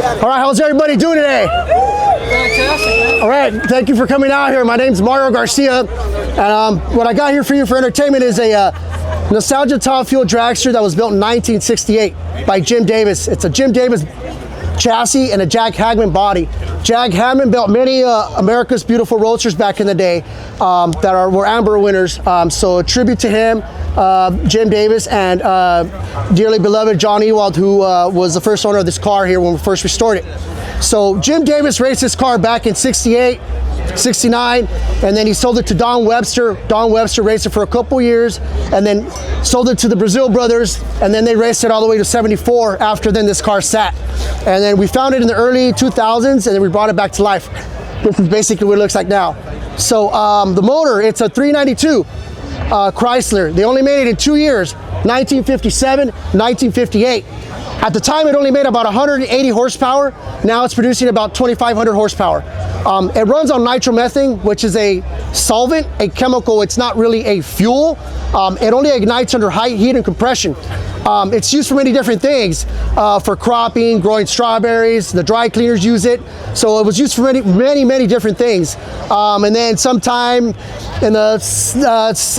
All right, how's everybody doing today? Fantastic. All right, thank you for coming out here. My name's Mario Garcia, and what I got here for you for entertainment is a nostalgia top fuel dragster that was built in 1968 by Jim Davis. It's a Jim Davis chassis and a Jack Hammon body. Jack Hammon built many America's Beautiful roadsters back in the day that were Amber winners. So a tribute to him, Jim Davis, and dearly beloved John Ewald, who was the first owner of this car here when we first restored it. So Jim Davis raced this car back in 68, 69, and then he sold it to Don Webster. Don Webster raced it for a couple years and then sold it to the Brazil brothers, and then they raced it all the way to 74. After then this car sat, and then we found it in the early 2000s, and then we brought it back to life. This is basically what it looks like now. So the motor, it's a 392 Chrysler. They only made it in 2 years, 1957, 1958. At the time, it only made about 180 horsepower. Now it's producing about 2,500 horsepower. It runs on nitromethane, which is a solvent, a chemical. It's not really a fuel. It only ignites under high heat and compression. It's used for many different things, for cropping, growing strawberries. The dry cleaners use it. So it was used for many different things. And then sometime in the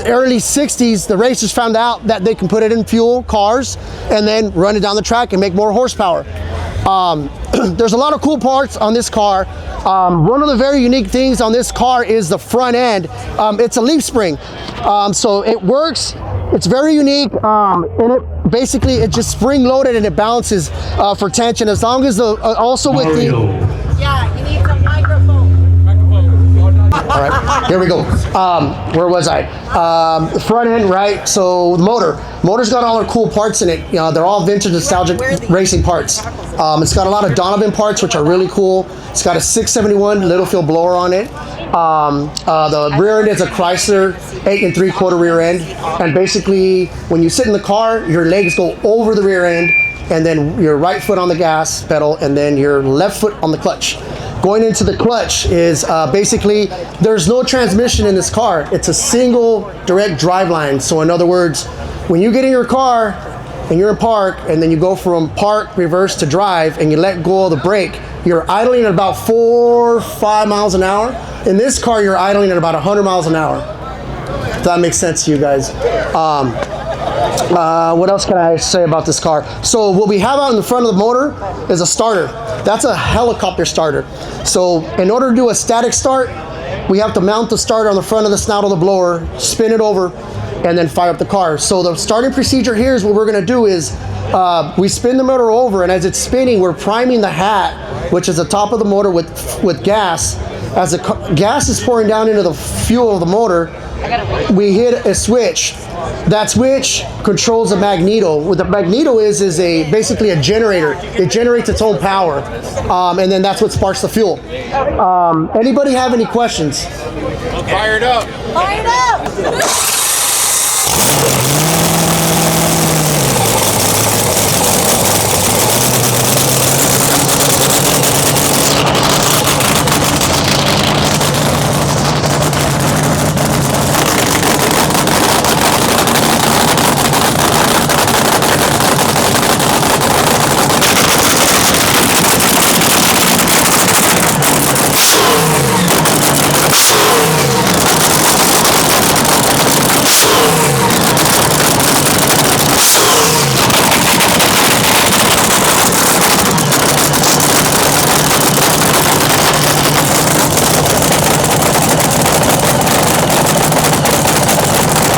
early 60s, the racers found out that they can put it in fuel cars and then run it down the track and make more horsepower. There's a lot of cool parts on this car. One of the very unique things on this car is the front end. It's a leaf spring. So it works. It's very unique, and it basically, it's just spring loaded and it bounces for tension, as long as the also with the. Yeah, you need some microphone. All right, here we go. Where was I? The front end, right? So the motor's got all the cool parts in it. You know, they're all vintage nostalgic racing parts. It's got a lot of Donovan parts, which are really cool. It's got a 671 little field blower on it. The rear end is a Chrysler 8 3/4 rear end, and basically when you sit in the car, your legs go over the rear end, and then your right foot on the gas pedal, and then your left foot on the clutch. Going into the clutch is basically, there's no transmission in this car. It's a single direct drive line. So in other words, when you get in your car and you're in park, and then you go from park, reverse to drive, and you let go of the brake, you're idling at about 4 or 5 miles an hour. In this car, you're idling at about 100 miles an hour. If that makes sense to you guys. What else can I say about this car? So what we have out in the front of the motor is a starter. That's a helicopter starter. So in order to do a static start, we have to mount the starter on the front of the snout of the blower, spin it over, and then fire up the car. So the starting procedure here is what we're gonna do is we spin the motor over, and as it's spinning, we're priming the hat, which is the top of the motor, with gas. As the gas is pouring down into the fuel of the motor, we hit a switch. That switch controls the magneto. What the magneto is basically a generator. It generates its own power, and then that's what sparks the fuel. Anybody have any questions? Fired up. Fire it up!